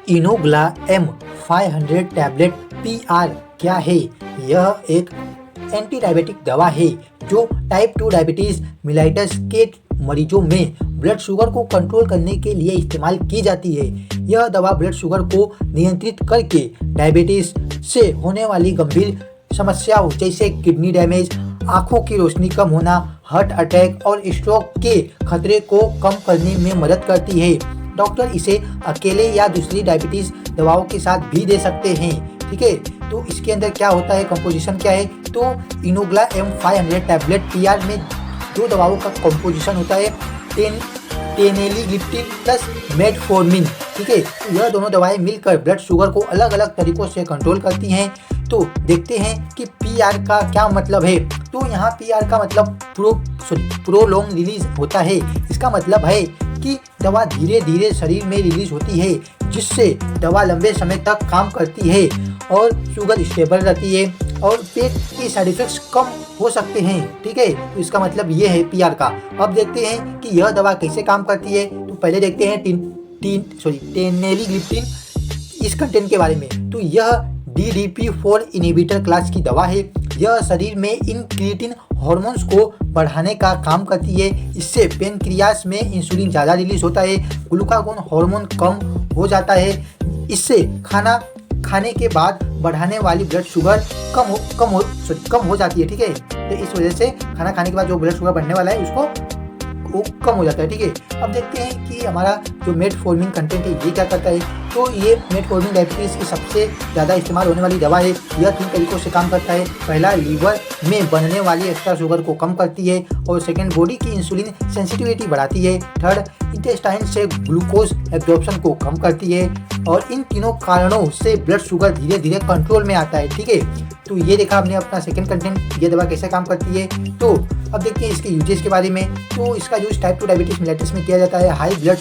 इनोग्ला M500 tablet PR क्या है? यह एक एंटी डायबिटिक दवा है जो टाइप 2 डायबिटीज़ मिलाइटस के मरीजों में ब्लड शुगर को कंट्रोल करने के लिए इस्तेमाल की जाती है। यह दवा ब्लड शुगर को नियंत्रित करके डायबिटीज़ से होने वाली गंभीर समस्याओं जैसे किडनी डैमेज, आँखों की रोशनी कम होना, हार्ट अटैक और स्ट्रोक के खतरे को कम करने में मदद करती है। डॉक्टर इसे अकेले या दूसरी डायबिटीज़ दवाओं के साथ भी दे सकते हैं। ठीक है, तो इसके अंदर क्या होता है, कंपोजिशन क्या है? तो इनोग्ला M500 टैबलेट PR में दो दवाओं का कंपोजिशन होता है, टेनेलिग्लिप्टिन प्लस मेटफॉर्मिन। ठीक है, तो यह दोनों दवाएं मिलकर ब्लड शुगर को अलग अलग तरीकों से कंट्रोल करती हैं। तो देखते हैं कि PR का क्या मतलब है। तो यहाँ PR का मतलब प्रोलॉन्ग रिलीज होता है। इसका मतलब है कि दवा धीरे धीरे शरीर में रिलीज होती है, जिससे दवा लंबे समय तक काम करती है और शुगर स्टेबल रहती है और पेट के साइड इफेक्ट्स कम हो सकते हैं। ठीक है, तो इसका मतलब ये है PR का। अब देखते हैं कि यह दवा कैसे काम करती है। तो पहले देखते हैं टेनेलिग्लिप्टिन इस कंटेंट के बारे में। तो यह DDP4 इनहिबिटर क्लास की दवा है। यह शरीर में इंक्रीटिन हार्मोन्स को बढ़ाने का काम करती है। इससे पेनक्रियास में इंसुलिन ज़्यादा रिलीज होता है, ग्लूकागोन हार्मोन कम हो जाता है। इससे खाना खाने के बाद बढ़ाने वाली ब्लड शुगर कम हो जाती है। ठीक है, तो इस वजह से खाना खाने के बाद जो ब्लड शुगर बढ़ने वाला है उसको वो कम हो जाता है। ठीक है, अब देखते हैं कि हमारा जो मेटफॉर्मिन कंटेंट है ये क्या करता है। तो ये मेटफॉर्मिन डायबिटीज़ की सबसे ज़्यादा इस्तेमाल होने वाली दवा है। यह 3 तरीकों से काम करता है। पहला, लीवर में बनने वाली एक्स्ट्रा शुगर को कम करती है, और सेकंड, बॉडी की इंसुलिन सेंसिटिविटी बढ़ाती है। थर्ड, इंटेस्टाइन से ग्लूकोज एब्जॉर्प्शन को कम करती है। और इन तीनों कारणों से ब्लड शुगर धीरे धीरे कंट्रोल में आता है। ठीक है, तो ये देखा हमने अपना सेकंड कंटेंट, ये दवा कैसे काम करती है। तो अब देखते हैं इसके यूजेस के बारे में। तो इसका यूज टाइप 2 डायबिटीज़ मिलाइटिस में किया जाता है। हाई ब्लड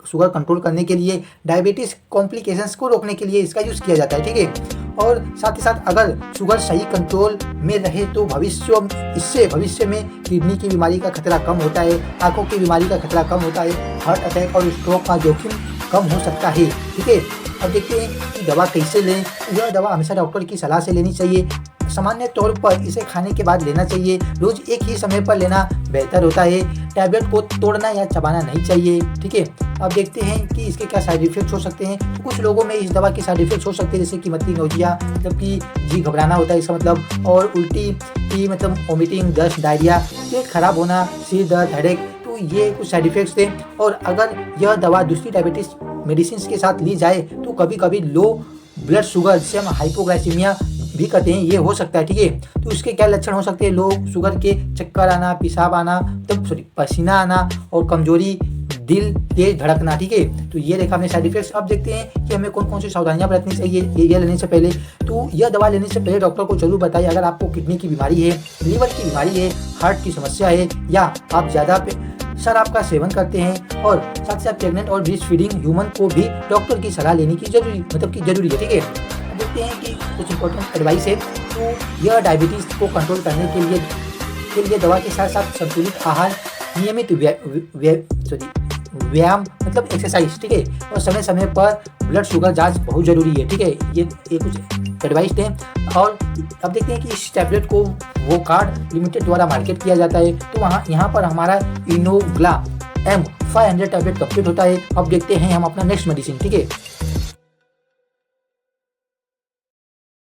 शुगर कंट्रोल करने के लिए, डायबिटीज़ कॉम्प्लिकेशंस को रोकने के लिए इसका यूज़ किया जाता है। ठीक है, और साथ ही साथ अगर शुगर सही कंट्रोल में रहे तो भविष्य में किडनी की बीमारी का खतरा कम होता है, आँखों की बीमारी का खतरा कम होता है, हार्ट अटैक और स्ट्रोक का जोखिम कम हो सकता है। ठीक है, अब देखते हैं कि दवा कैसे लें। यह दवा हमेशा डॉक्टर की सलाह से लेनी चाहिए। सामान्य तौर पर इसे खाने के बाद लेना चाहिए। रोज एक ही समय पर लेना बेहतर होता है। टैबलेट को तोड़ना या चबाना नहीं चाहिए। ठीक है, अब देखते हैं कि इसके क्या साइड इफेक्ट्स हो सकते हैं। तो कुछ लोगों में इस दवा के साइड इफेक्ट्स हो सकते हैं, जैसे कि मतली नोजिया, मतलब कि जी घबराना होता है इसका मतलब, और उल्टी की मतलब वोमिटिंग, दस्त, डायरिया, पेट खराब होना, सिर दर्द, हेडेक। तो ये कुछ साइड इफेक्ट्स थे। और अगर यह दवा दूसरी डायबिटीज मेडिसिन के साथ ली जाए तो कभी कभी लो ब्लड शुगर, जिसे हम हाइपोग्लाइसीमिया भी कहते हैं, ये हो सकता है। ठीक है, तो इसके क्या लक्षण हो सकते हैं? लो शुगर के चक्कर आना, पेशाब आना, पसीना आना और कमजोरी, दिल तेज धड़कना। ठीक है, तो ये देखा हमने साइड इफेक्ट्स। अब देखते हैं कि हमें कौन कौन सी सावधानियां बरतनी चाहिए ये लेने से पहले। तो यह दवा लेने से पहले डॉक्टर को जरूर बताइए अगर आपको किडनी की बीमारी है, लीवर की बीमारी है, हार्ट की समस्या है, या आप ज़्यादा शराब का सेवन करते हैं। और साथ ही साथ प्रेग्नेंट और ब्रेस्ट फीडिंग ह्यूमन को भी डॉक्टर की सलाह लेने की जरूरी है। ठीक है, देखते हैं कि कुछ इंपॉर्टेंट एडवाइस है। तो यह डायबिटीज़ को कंट्रोल करने के लिए दवा के साथ साथ संतुलित आहार, नियमित व्यायाम मतलब एक्सरसाइज, ठीक है, और समय समय पर ब्लड शुगर जांच बहुत जरूरी है। ठीक है, ये कुछ एडवाइस थे। और अब देखते हैं कि इस टैबलेट को वो कार्ड लिमिटेड द्वारा मार्केट किया जाता है। तो यहाँ पर हमारा इनोग्ला M500 टैबलेट कंप्लीट होता है। अब देखते हैं हम अपना नेक्स्ट मेडिसिन। ठीक है,